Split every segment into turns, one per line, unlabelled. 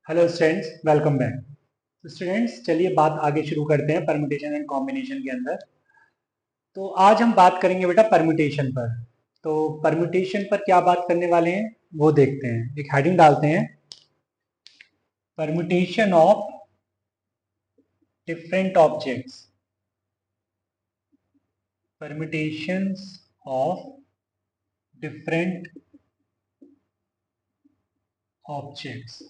Hello students, welcome back. तो students, चलिए बात आगे शुरू करते हैं परम्यूटेशन एंड कॉम्बिनेशन के अंदर। तो आज हम बात करेंगे बेटा परम्यूटेशन पर। तो परम्यूटेशन पर क्या बात करने वाले हैं वो देखते हैं। एक हेडिंग डालते हैं, permutation of different objects. Permutations of different objects.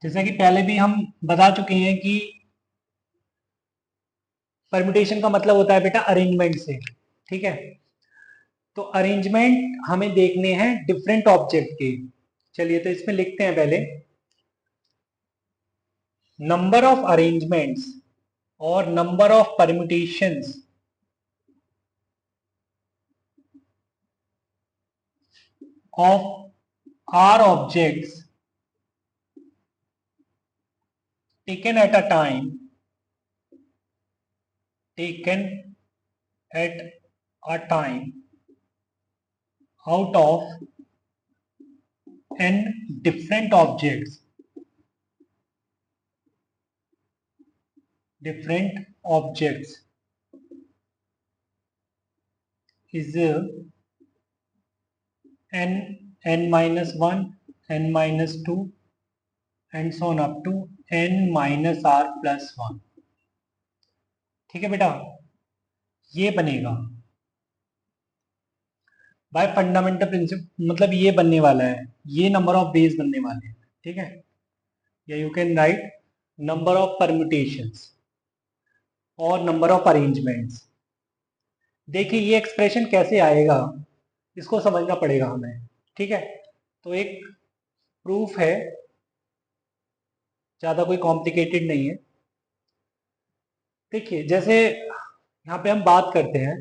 जैसा कि पहले भी हम बता चुके हैं कि परम्यूटेशन का मतलब होता है बेटा अरेंजमेंट से। ठीक है, तो अरेंजमेंट हमें देखने हैं डिफरेंट ऑब्जेक्ट के। चलिए तो इसमें लिखते हैं पहले, नंबर ऑफ अरेंजमेंट्स और number of permutations of r objects taken at a time taken at a time out of n different objects is n minus 1, n minus 2 and so on up to n minus r plus 1। ठीक है बेटा, ये बनेगा bye fundamental principle, मतलब ये बनने वाला है, ये नंबर ऑफ बेस बनने वाले हैं। ठीक है, या you can write number of permutations और नंबर ऑफ अरेंजमेंट्स। देखिए ये एक्सप्रेशन कैसे आएगा, इसको समझना पड़ेगा हमें। ठीक है, तो एक प्रूफ है, ज़्यादा कोई कॉम्प्लिकेटेड नहीं है। देखिए जैसे यहाँ पे हम बात करते हैं,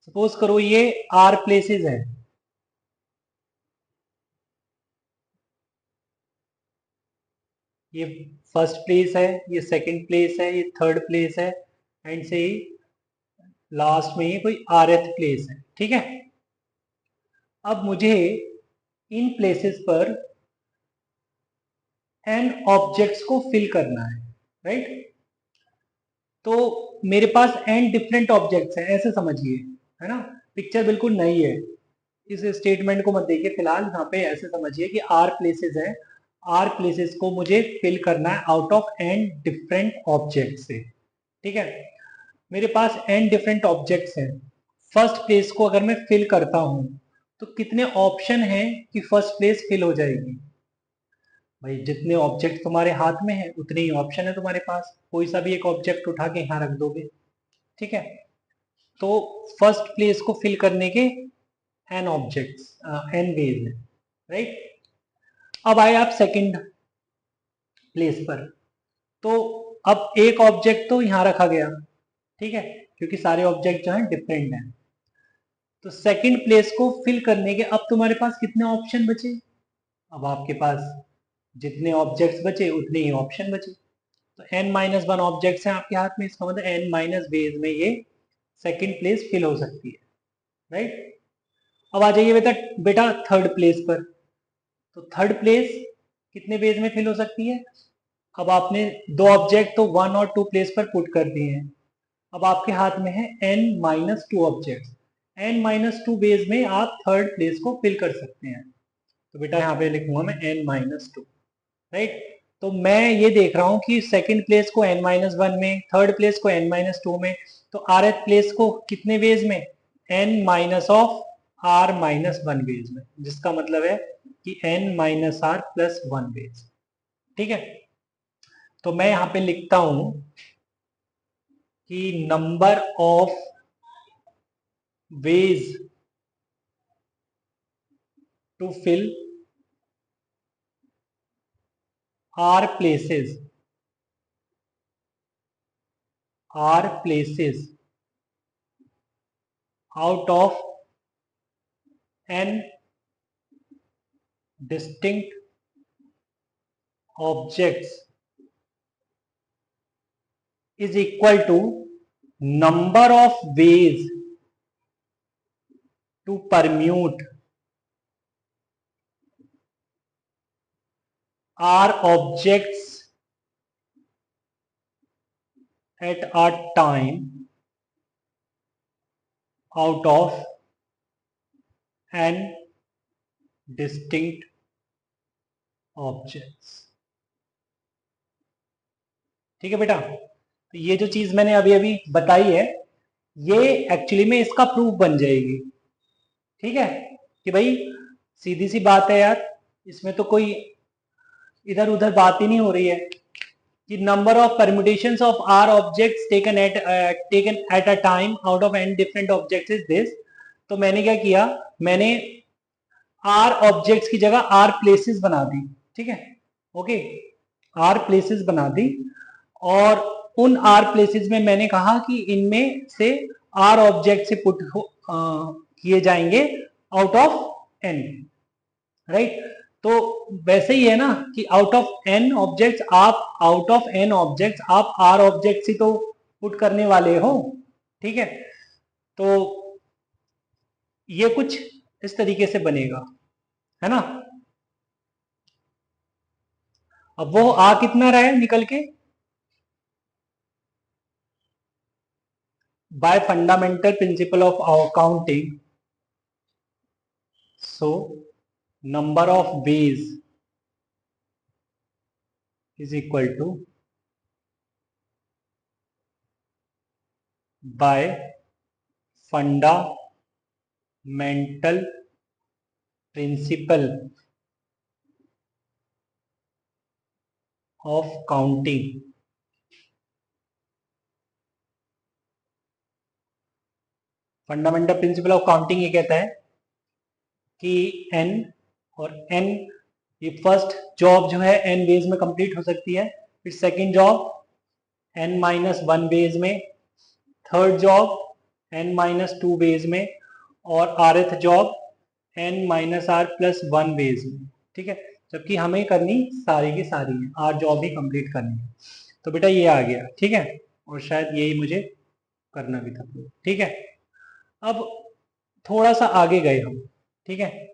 सपोज करो ये आर प्लेसेस है। ये फर्स्ट प्लेस है, ये सेकंड प्लेस है, ये थर्ड प्लेस है, एंड से लास्ट में ये कोई आरएथ प्लेस है। ठीक है, अब मुझे इन प्लेसेस पर एन ऑब्जेक्ट्स को फिल करना है, राइट। तो मेरे पास एन डिफरेंट ऑब्जेक्ट्स हैं, ऐसे समझिए, है ना। पिक्चर बिल्कुल नई है, इस स्टेटमेंट को मत देखिए फिलहाल। यहाँ पे ऐसे समझिए कि आर प्लेसेस हैं, आर प्लेसेस को मुझे फिल करना है out of n different object से। ठीक है, मेरे पास एन डिफरेंट ऑब्जेक्ट्स हैं। फर्स्ट प्लेस को अगर मैं फिल करता हूं तो कितने ऑप्शन हैं कि फर्स्ट प्लेस फिल हो जाएगी। भाई जितने ऑब्जेक्ट तुम्हारे हाथ में है उतने ही ऑप्शन है तुम्हारे पास, कोई सा भी एक ऑब्जेक्ट उठा के यहाँ रख दोगे। ठीक है, तो फर्स्ट प्लेस को फिल करने के एन ऑब्जेक्ट्स, एन वेज है, राइट। अब आए आप सेकंड प्लेस पर, तो अब एक ऑब्जेक्ट तो यहाँ रखा गया, ठीक है, क्योंकि सारे ऑब्जेक्ट जो हैं डिफरेंट हैं। तो सेकंड प्लेस को फिल करने के अब तुम्हारे पास कितने ऑप्शन बचे। अब आपके पास जितने ऑब्जेक्ट्स बचे उतने ही ऑप्शन बचे। तो n माइनस वन ऑब्जेक्ट्स हैं आपके हाथ में, इसका मतलब n माइनस वेज में ये सेकंड प्लेस फिल हो सकती है, राइट। अब आ जाइए बेटा बेटा थर्ड प्लेस पर। तो थर्ड प्लेस कितने वेज में फिल हो सकती है। अब आपने दो ऑब्जेक्ट तो वन और टू प्लेस पर पुट कर दिए हैं। अब आपके हाथ में है n minus two object, n minus two ways में आप थर्ड प्लेस को फिल कर सकते हैं। तो बेटा यहाँ पे लिखूंगा मैं n माइनस टू, राइट। तो मैं ये देख रहा हूं कि सेकंड प्लेस को n माइनस वन में, थर्ड प्लेस को n माइनस टू में, तो आर प्लेस को कितने वेज में, n minus of r minus one ways में, जिसका मतलब है कि n minus r plus one ways. ठीक है, तो मैं यहां पे लिखता हूं कि number of ways to fill r places, r places out of n distinct objects is equal to number of ways to permute are objects at a time out of n distinct objects. ठीक है बेटा, तो ये जो चीज मैंने अभी अभी बताई है ये एक्चुअली में इसका प्रूफ बन जाएगी. ठीक है कि भाई सीधी सी बात है यार, इसमें तो कोई इधर उधर बात ही नहीं हो रही है कि number of permutations of r objects taken at a time out of n different objects is this. तो मैंने क्या किया, मैंने आर ऑब्जेक्ट्स की जगह आर प्लेसेस बना दी. ठीक है, ओके, आर प्लेसेस बना दी और उन आर प्लेसेस में मैंने कहा कि इनमें से आर ऑब्जेक्ट से पुट किए जाएंगे आउट ऑफ एन. राइट, तो वैसे ही है ना कि आउट ऑफ एन ऑब्जेक्ट्स आप आर ऑब्जेक्ट्स ही तो पुट करने वाले हो. ठीक है, तो ये कुछ इस तरीके से बनेगा, है ना. अब वो आ कितना रहा है निकल के, by fundamental principle of accounting, so number of ways is equal to by fundamental principle of counting. Fundamental principle of counting ये कहता है कि n और n, ये फर्स्ट जॉब जो है n वेज में कंप्लीट हो सकती है, फिर सेकंड जॉब n-1 वेज में, थर्ड जॉब n-2 वेज में और आरथ जॉब n-r+1 वेज में. ठीक है, जबकि हमें करनी सारी की सारी है, आर जॉब ही कंप्लीट करनी है. तो बेटा ये आ गया. ठीक है, और शायद यही मुझे करना भी था. ठीक है, अब थोड़ा सा आगे गए हम. ठीक है,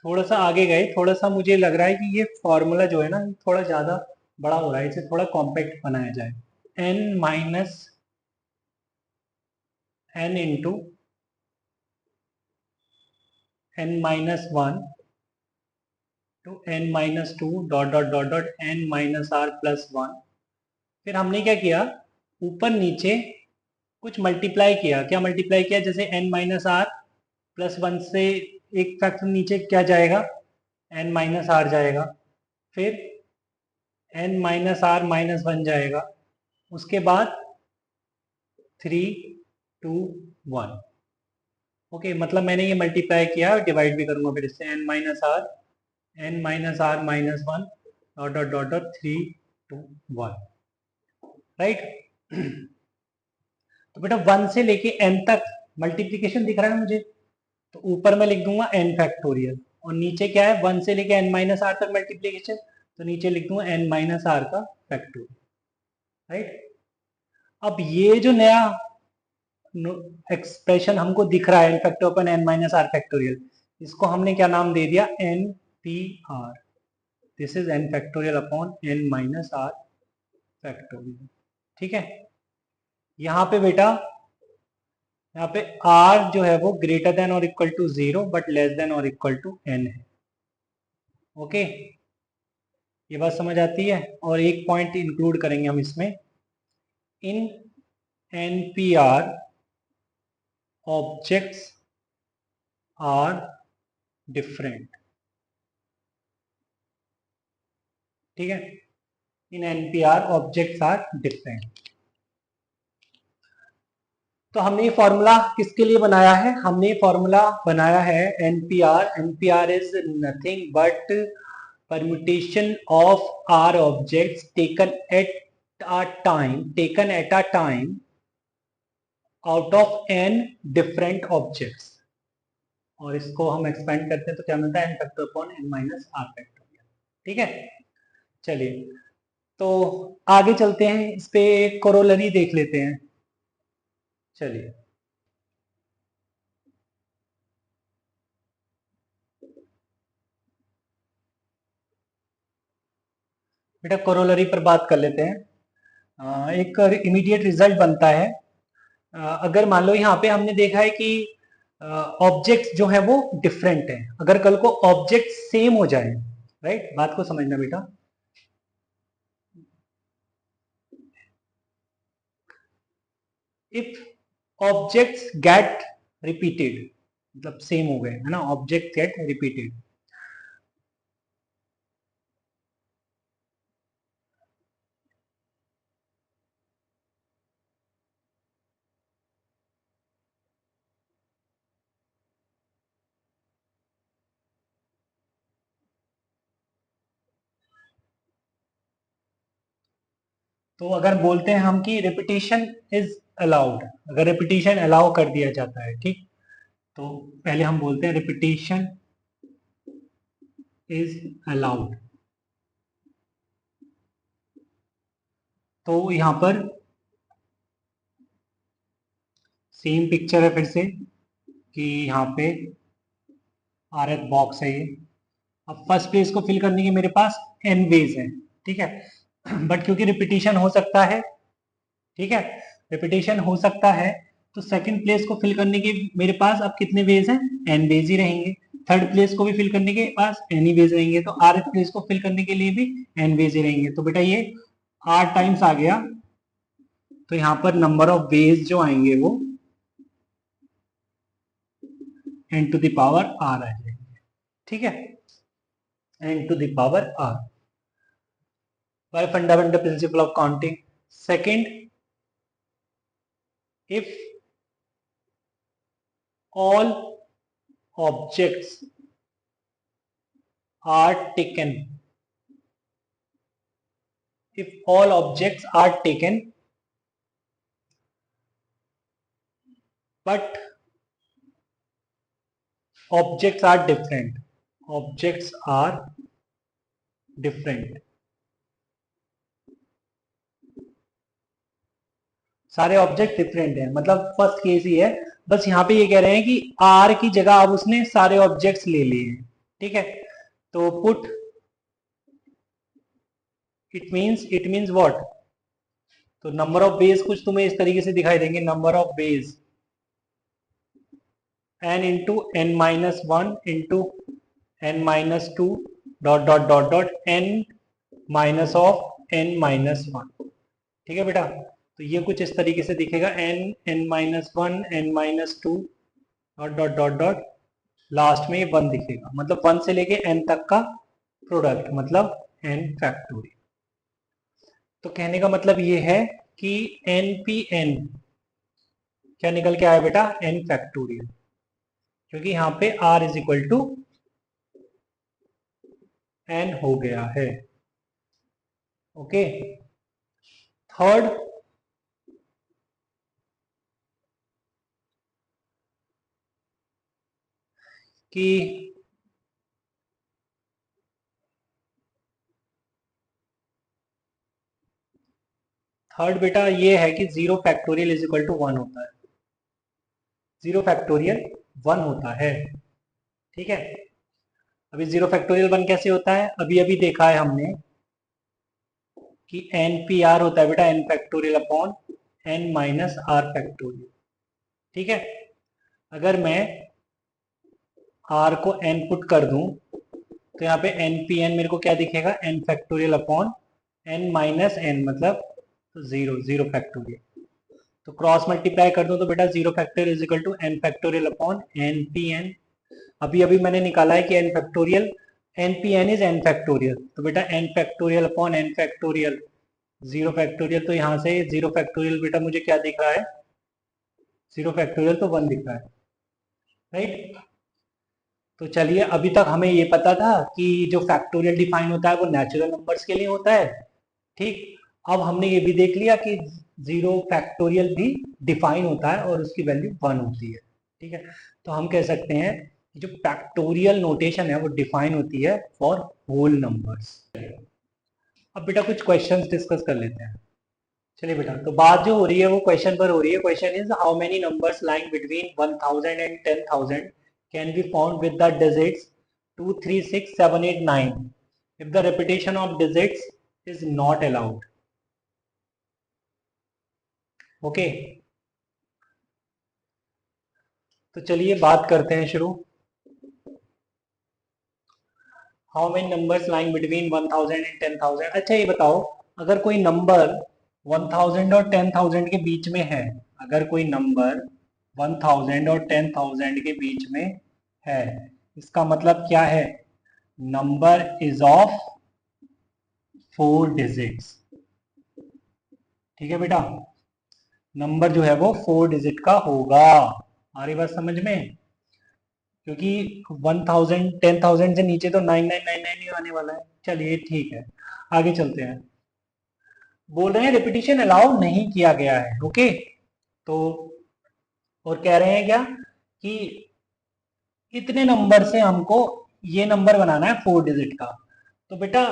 थोड़ा सा आगे गए, थोड़ा सा मुझे लग रहा है कि ये फॉर्मूला जो है ना थोड़ा ज़्यादा बड़ा हो रहा है, इसे थोड़ा कॉम्पैक्ट बनाया जाए. n into n-1 two n-2 dot dot dot dot n-r+1. फिर हमने क्या किया, ऊपर नीचे कुछ मल्टीप्लाई किया. क्या मल्टीप्लाई किया, जैसे n-r+1 से एक फैक्टर नीचे क्या जाएगा, n-r जाएगा, फिर n-r-1 जाएगा, उसके बाद 3, 2, 1. ओके, मतलब मैंने ये मल्टीप्लाई किया, डिवाइड भी करूंगा फिर इससे, n-r-1 dot dot dot dot 3, 2, 1. Right, तो बेटा 1 से लेके n तक मल्टीप्लीकेशन दिख रहा है मुझे, तो ऊपर मैं लिख दूंगा n फैक्टोरियल, और नीचे क्या है 1 से लेके n-r तक मल्टीप्लीकेशन, तो नीचे लिख दूंगा n-r का फैक्टोरियल. राइट, अब ये जो नया एक्सप्रेशन हमको दिख रहा है n फैक्टर अपन n-r फैक्टोरियल, इसको हमने क्या नाम दे दिया, npr. This is n factorial upon n-r factorial. ठीक है, यहाँ पे बेटा, यहाँ पे r जो है वो ग्रेटर देन और equal to 0 but less than और इक्वल टू n है. ओके, ये बात समझ आती है. और एक पॉइंट इंक्लूड करेंगे हम इसमें, इन npr objects are different. ठीक है, इन npr objects are different. तो हमने ये फॉर्मूला किसके लिए बनाया है, हमने ये फॉर्मूला बनाया है npr is nothing but permutation of r objects taken at a time out of n different objects. और इसको हम एक्सपेंड करते हैं तो क्या मिलता है, n factor upon n-r factor. ठीक है, चलिए तो आगे चलते हैं, इस पे कोरोलरी देख लेते हैं. चलिए बेटा कोरोलरी पर बात कर लेते हैं। एक इमीडिएट रिजल्ट बनता है। अगर मान लो यहाँ पे हमने देखा है कि ऑब्जेक्ट्स जो है वो डिफरेंट है, अगर कल को ऑब्जेक्ट सेम हो जाए, राइट, बात को समझना बेटा। इफ ऑब्जेक्ट्स गेट रिपीटेड, मतलब सेम हो गए है ना, ऑब्जेक्ट गेट रिपीटेड, तो अगर बोलते हैं हम कि रिपीटेशन इज अलाउड, अगर रिपीटेशन अलाउ कर दिया जाता है, ठीक, तो पहले हम बोलते हैं रिपीटेशन इज अलाउड। तो यहां पर सेम पिक्चर है फिर से कि यहाँ पे आर एफ बॉक्स है ये। अब फर्स्ट प्लेस को फिल करने के मेरे पास एन वेज है, ठीक है, बट क्योंकि रिपीटेशन हो सकता है, ठीक है, रिपीटेशन हो सकता है, तो सेकंड प्लेस को फिल करने के मेरे पास अब कितने वेज हैं, एन वेज ही रहेंगे। थर्ड प्लेस को भी फिल करने के पास एन ही वेज रहेंगे, तो आर एफ प्लेस को फिल करने के लिए भी एन वेज ही रहेंगे। तो बेटा ये आर टाइम्स आ गया, तो यहाँ पर नंबर ऑफ वेज जो आएंगे वो N to the power R आ जाएंगे, ठीक है, N to the power R by fundamental principle of counting. Second, if all objects are taken, if all objects are taken but objects are different, objects are different, सारे object different हैं, मतलब first case ही है, बस यहाँ पे ये कह रहे हैं कि आर की जगह अब उसने सारे ऑब्जेक्ट्स ले लिए हैं, ठीक है, तो पुट इट मीन्स व्हाट, तो नंबर ऑफ बेस कुछ तुम्हें इस तरीके से दिखाई देंगे, number of ways n into n minus one into n minus two dot dot dot dot n minus of n minus one, ठीक है बेटा, तो ये कुछ इस तरीके से दिखेगा, n n minus one n minus two dot dot dot dot, last में ये वन दिखेगा, मतलब वन से लेके एन तक का प्रोडक्ट, मतलब एन फैक्टोरियल। तो कहने का मतलब ये है कि एन पी एन क्या निकल के आया बेटा, एन फैक्टोरियल, क्योंकि यहाँ पे r is equal to n हो गया है, ओके। थर्ड, कि थर्ड बेटा ये है कि zero factorial is equal to one होता है, जीरो फैक्टोरियल वन होता है, ठीक है। अभी जीरो फैक्टोरियल वन कैसे होता है, अभी अभी देखा है हमने कि एन पी आर होता है बेटा n factorial upon n minus r factorial, ठीक है। अगर मैं आर को एन पुट कर दूं तो यहाँ पे एन पी एन मेरे को क्या दिखेगा, n factorial upon n minus n, मतलब जीरो, जीरो फैक्टोरियल, तो क्रॉस मल्टीप्लाई कर दूं तो बेटा zero factorial is equal to n factorial upon n P n. अभी अभी मैंने निकाला है कि n factorial n P n is n factorial, तो बेटा n factorial upon n factorial zero factorial, तो यहाँ से जीरो फैक्टोरियल बेटा मुझे क्या दिख रहा है, जीरो फैक्टोरियल तो वन दिख रहा है, राइट। तो चलिए अभी तक हमें ये पता था कि जो फैक्टोरियल डिफाइन होता है वो नेचुरल नंबर्स के लिए होता है, ठीक। अब हमने ये भी देख लिया कि जीरो फैक्टोरियल भी डिफाइन होता है और उसकी वैल्यू वन होती है, ठीक है। तो हम कह सकते हैं कि जो फैक्टोरियल नोटेशन है वो डिफाइन होती है फॉर होल नंबर्स। अब बेटा कुछ क्वेश्चंस डिस्कस कर लेते हैं, चलिए बेटा, तो बात जो हो रही है वो क्वेश्चन पर हो रही है. Question is how many numbers lying between 1000 and 10,000 can be found with the digits 2 3 6 7 8 9 if the repetition of digits is not allowed. Okay, तो चलिए बात करते हैं शुरू. How many numbers lying between 1000 and 10,000. अच्छा ये बताओ, अगर कोई नंबर 1000 और 10,000 के बीच में है, अगर कोई नंबर 1000 और 10,000 के बीच में है, इसका मतलब क्या है? Number is of 4 digits. ठीक है बेटा, नंबर जो है वो 4 डिजिट का होगा. आ रही बात समझ में? क्योंकि 1000 10,000 से नीचे तो 9999 ही आने वाला है. चलिए ठीक है, आगे चलते हैं. बोल रहे हैं रिपीटिशन अलाउ नहीं किया गया है. ओके, तो और कह रहे हैं क्या कि इतने नंबर से हमको ये नंबर बनाना है 4 डिजिट का. तो बेटा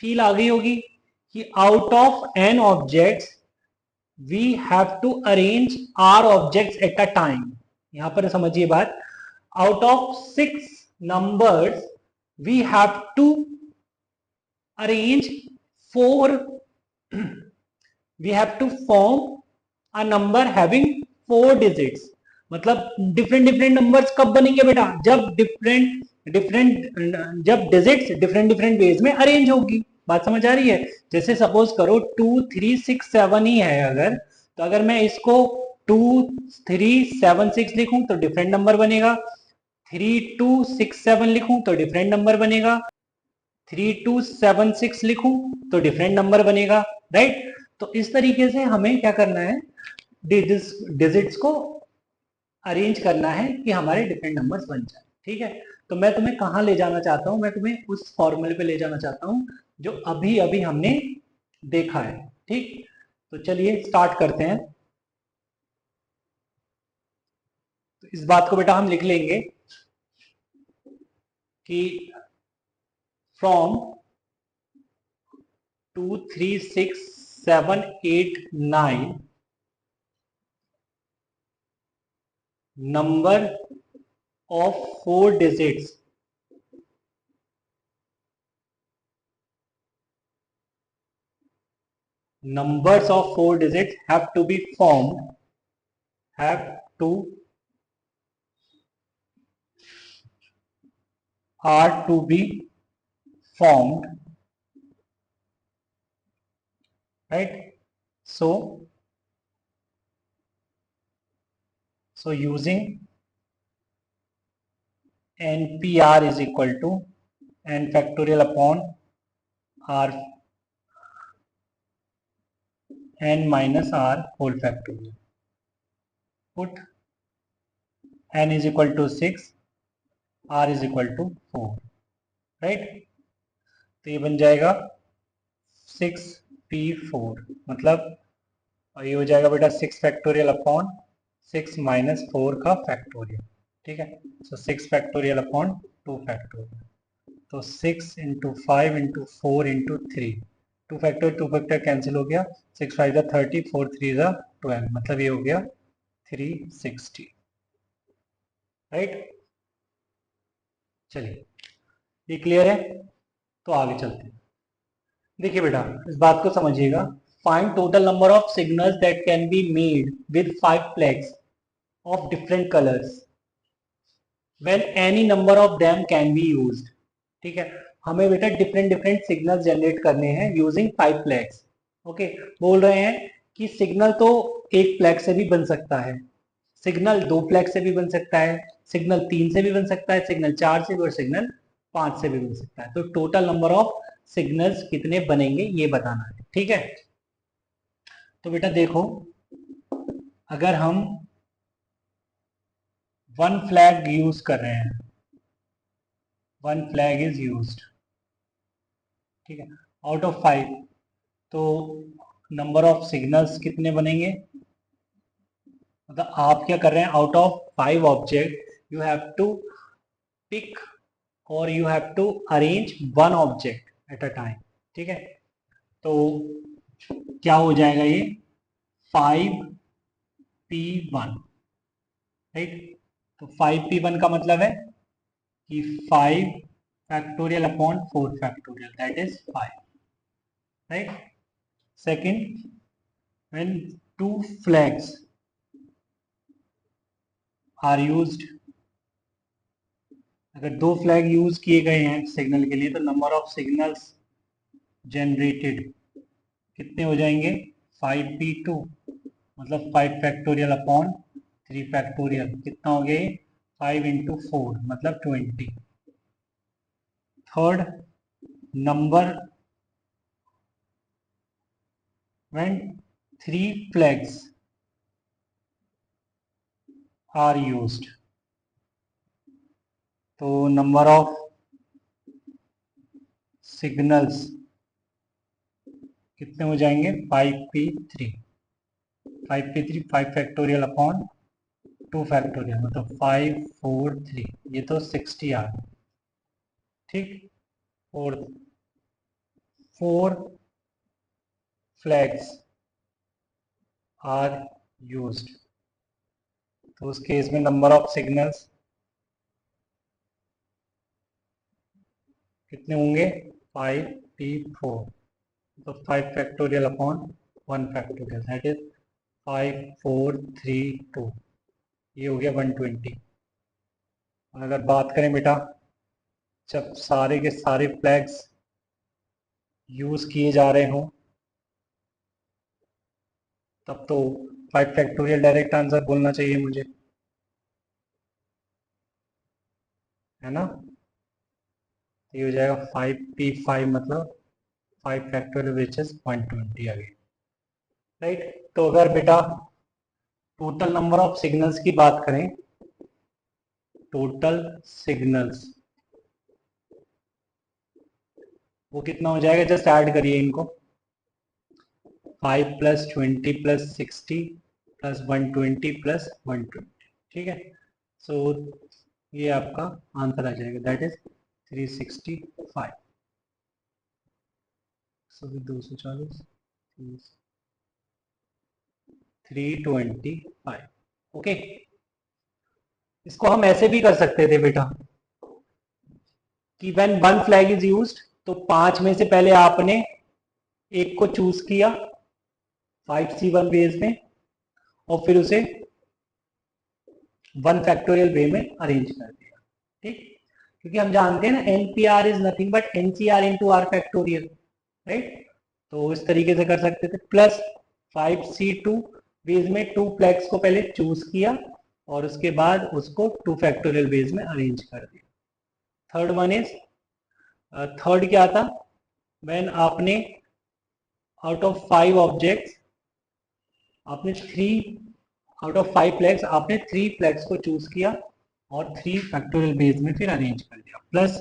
फील आ गई होगी कि out of n objects we have to arrange r objects at a time. यहां पर समझिए बात, out of 6 numbers we have to arrange 4 we have to form a number having 4 digits. मतलब डिफरेंट डिफरेंट नंबर्स कब बनेंगे बेटा? जब जब डिजिट्स डिफरेंट डिफरेंट वेज में अरेंज होगी. बात समझ आ रही है? जैसे सपोज करो 2 3 6 7 ही है अगर, तो अगर मैं इसको 2 3 7 6 लिखूं तो डिफरेंट नंबर बनेगा. 3267 लिखूं तो डिफरेंट नंबर बनेगा. 3276 लिखूं तो डिफरेंट नंबर बनेगा. राइट? तो इस तरीके से हमें क्या करना है, डिजिट्स को अरेंज करना है कि हमारे डिफरेंट नंबर्स बन जाए. ठीक है, तो मैं तुम्हें कहां ले जाना चाहता हूं? मैं तुम्हें उस फॉर्मूले पे ले जाना चाहता हूं जो अभी अभी हमने देखा है. ठीक, तो चलिए स्टार्ट करते हैं. तो इस बात को बेटा हम लिख लेंगे कि from 2 3 6 7 8 9 number of 4 digits numbers of 4 digits have to be formed are to be formed, right? So using npr is equal to n factorial upon r n minus r whole factorial. Put n is equal to 6, r is equal to 4, right? तो ये बन जाएगा 6p4, मतलब और ये हो जाएगा बेटा 6 फैक्टोरियल अपॉन 6 माइनस 4 का फैक्टोरियल. ठीक है, सो 6 फैक्टोरियल अपॉन 2 फैक्टोरियल. तो 6 into 5 into 4 into 3, 2 factor cancel हो गया. 6 5 30, 4 3 12, मतलब ये हो गया 360. राइट? चलिए, ये क्लियर है? तो आगे चलते हैं. देखिए बेटा, इस बात को समझिएगा. Find total number of signals that can be made with 5 flags of different colours when any number of them can be used. ठीक है, हमें बेटा डिफरेंट डिफरेंट सिग्नल जनरेट करने हैं यूजिंग 5 फ्लैग्स. ओके, बोल रहे हैं कि सिग्नल तो एक फ्लैग से भी बन सकता है, सिग्नल 2 फ्लैग से भी बन सकता है, सिग्नल 3 से भी बन सकता है, सिग्नल 4 से भी और सिग्नल 5 से भी बन सकता है. तो टोटल नंबर ऑफ सिग्नल्स कितने बनेंगे ये बताना है. ठीक है, तो बेटा देखो, अगर हम 1 फ्लैग यूज कर रहे हैं, 1 फ्लैग इज यूज्ड, ठीक है, आउट ऑफ 5, तो नंबर ऑफ सिग्नल्स कितने बनेंगे? मतलब आप क्या कर रहे हैं, out of 5 object you have to pick और you have to arrange 1 object at a time. ठीक है, तो क्या हो जाएगा ये 5p1, राइट। तो 5p1 का मतलब है कि 5 factorial upon 4 factorial, that is 5, right. Second, when two flags are used, अगर दो फ्लैग यूज किए गए हैं सिग्नल के लिए तो नंबर ऑफ सिग्नल्स जनरेटेड कितने हो जाएंगे, 5p2, मतलब 5 फैक्टोरियल अपॉन 3 फैक्टोरियल, कितना हो गया, 5 इंटू 4 मतलब 20। Third, number when 3 flags are used, तो नंबर ऑफ सिग्नल्स कितने हो जाएंगे, 5p3, 5p3 5 factorial upon 2 factorial मतलब 5 4 3, ये तो 60 आ गया, ठीक। और 4 फ्लैग्स आर यूज्ड, तो उस केस में नंबर ऑफ सिग्नल्स कितने होंगे, 5p4, तो 5 factorial upon 1 factorial, that is 5 4 3 2, ये हो गया 120। अगर बात करें बेटा, जब सारे के सारे फ्लैग्स यूज किए जा रहे हों तब तो 5 फैक्टोरियल डायरेक्ट आंसर बोलना चाहिए मुझे, है ना। ये हो जाएगा 5p5 मतलब 5 फैक्टोरियल विच इज 120 आ गई, राइट। तो अगर बेटा टोटल नंबर ऑफ सिग्नल्स की बात करें, टोटल सिग्नल्स वो कितना हो जाएगा, जस्ट ऐड करिए इनको, 5 प्लस 20 प्लस 60 प्लस 120 प्लस 120, ठीक है। सो ये आपका आंसर आ जाएगा, दैट इज 365, सभी 240 325, ओके। इसको हम ऐसे भी कर सकते थे बेटा कि when one flag is used, तो 5 में से पहले आपने एक को चूज किया 5C1 बेस में और फिर उसे 1 फैक्टोरियल वे में अरेंज कर दिया, ठीक। क्योंकि हम जानते हैं ना NPR is nothing but NCR into r factorial, right. तो इस तरीके से कर सकते थे, प्लस 5C2 बेस में 2 फ्लैग्स को पहले चूज किया और उसके बाद उसको 2 फैक्टोरियल बेस में अरेंज कर दिया। थर्ड वन इज, थर्ड क्या था, व्हेन आपने आउट ऑफ 5 ऑब्जेक्ट्स आपने 3, आउट ऑफ 5 फ्लैग्स आपने 3 फ्लैग्स को चूज किया और 3 फैक्टोरियल बेस में फिर अरेंज कर दिया, प्लस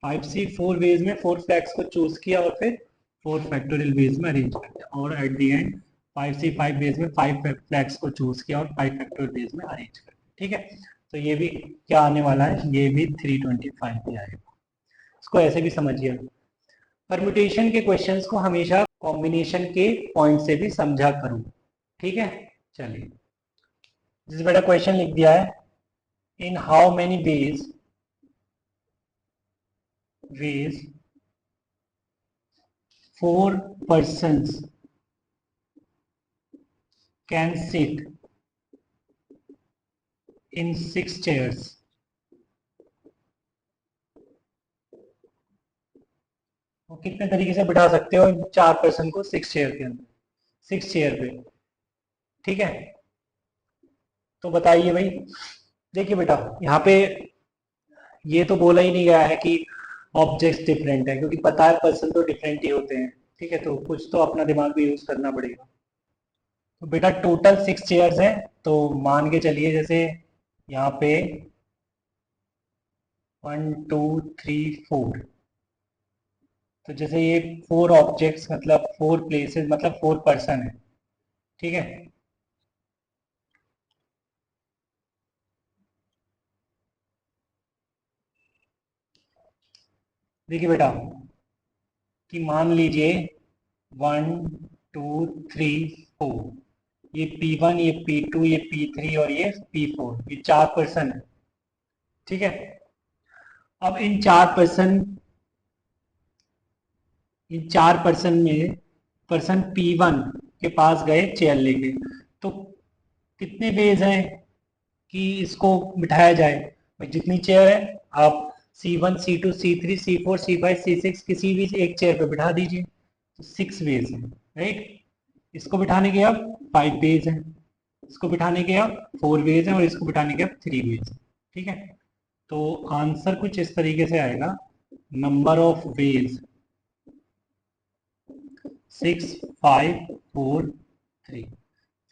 5C4 बेस में 4 फ्लैग्स को चूज किया और फिर 4 फैक्टोरियल बेस में अरेंज कर दिया, और at the end 5C5 base में 5 फ्लैग्स को चूज किया और 5 फैक्टोरियल बेस में अरेंज कर दिया, ठीक है। तो ये भी क्या आने वाला है, ये भी 325 भी आएगा। इसको ऐसे भी समझिए, परम्यूटेशन के क्वेश्चंस को हमेशा कॉम्बिनेशन के पॉइंट से भी समझा करूं, ठीक है। चलिए, जिस बेटा क्वेश्चन लिख दिया है, in how many ways 4 persons can sit in 6 chairs, वो कितने तरीके से बिठा सकते हो इन 4 पर्सन को 6 चेयर के अंदर, 6 चेयर पे, ठीक है। तो बताइए भाई, देखिए बेटा यहाँ पे ये तो बोला ही नहीं गया है कि ऑब्जेक्ट्स डिफरेंट है, क्योंकि पता है पर्सन तो डिफरेंट ही होते हैं, ठीक है। तो कुछ तो अपना दिमाग भी यूज करना पड़ेगा। तो बेटा टोटल 6 चेयर्स हैं, तो मान के चलिए जैसे यहाँ पे 1 2 3 4, तो जैसे ये 4 ऑब्जेक्ट्स मतलब 4 प्लेसेस मतलब 4 पर्सन है, ठीक है। देखिए बेटा कि मान लीजिए 1 2 3 4, ये P1, ये P2, ये P3 और ये P4, ये 4 पर्सन है। ठीक है, अब इन 4 पर्सन में पर्सन P1 के पास गए चेयर लेके, तो कितने वेज हैं कि इसको बिठाया जाए? भाई जितनी चेयर है आप C1, C2, C3, C4, C5, C6 किसी भी एक चेयर पे बिठा दीजिए, तो 6 वेज हैं, राइट। इसको बिठाने के अब 5 वेज हैं, इसको बिठाने के अब 4 वेज हैं और इसको बिठाने के अब 3 वेज। ठीक है, तो आंसर कुछ इस तरीके से आएगा, नंबर ऑफ वेज 6, 5, 4, 3।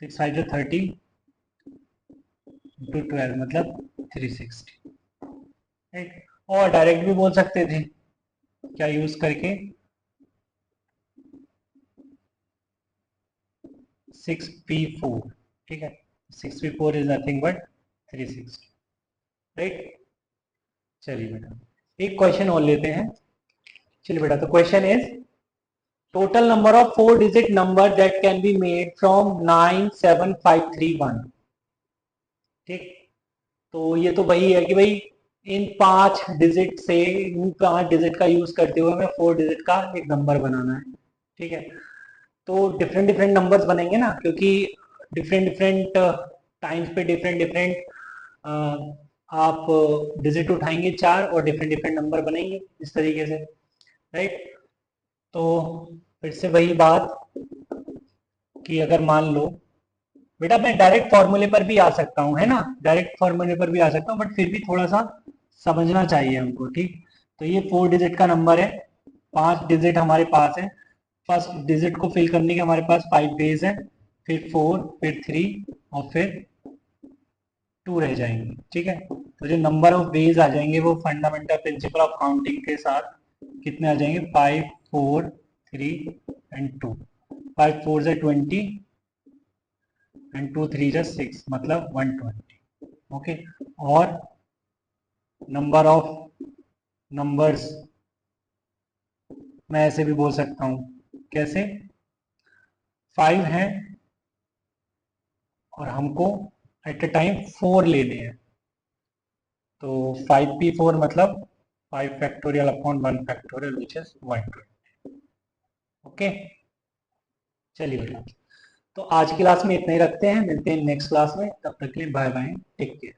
6 5 30 इंटू 12 मतलब 360, राइट। और डायरेक्ट भी बोल सकते थे, क्या यूज करके, 6P4, ठीक है, 6P4 is nothing but 360, right. चलिए बेटा एक क्वेश्चन और लेते हैं। चलिए बेटा, तो question is total number of 4 digit number that can be made from 97531। ठीक, तो ये तो वही है कि भाई इन 5 डिजिट का यूज करते हुए हमें 4 डिजिट का एक नंबर बनाना है। ठीक है, तो डिफरेंट डिफरेंट नंबर्स बनेंगे ना, क्योंकि डिफरेंट डिफरेंट टाइम्स पे डिफरेंट डिफरेंट आप डिजिट उठाएंगे 4 और डिफरेंट डिफरेंट नंबर बनेंगे इस तरीके से, राइट। तो फिर से वही बात कि अगर मान लो बेटा, मैं डायरेक्ट फॉर्मूले पर भी आ सकता हूँ, है ना, डायरेक्ट फॉर्मूले पर भी आ सकता हूँ, बट फिर भी थोड़ा सा समझना चाहिए हमको। ठीक, तो ये 4 डिजिट का नंबर है, 5 डिजिट हमारे पास है, फर्स्ट डिजिट को फिल करने के हमारे पास 5 वेज है, फिर 4, फिर 3 और फिर 2 रह जाएंगे। ठीक है, तो जो नंबर ऑफ वेज आ जाएंगे वो फंडामेंटल प्रिंसिपल ऑफ काउंटिंग के साथ कितने आ जाएंगे, 5, 4, 3 एंड 2। 5 4 से 20 एंड 2 3 से 6 मतलब 120। ओके, और नंबर ऑफ नंबर्स मैं ऐसे भी बोल सकता हूँ, कैसे, 5 है और हमको एट अ टाइम 4 लेने हैं, तो 5P4 मतलब 5 factorial upon 1 factorial which is 120। Okay, चलिए बेटा, तो आज की क्लास में इतना ही रखते हैं, मिलते हैं नेक्स्ट क्लास में, तब तक के लिए बाय बाय, टेक केयर।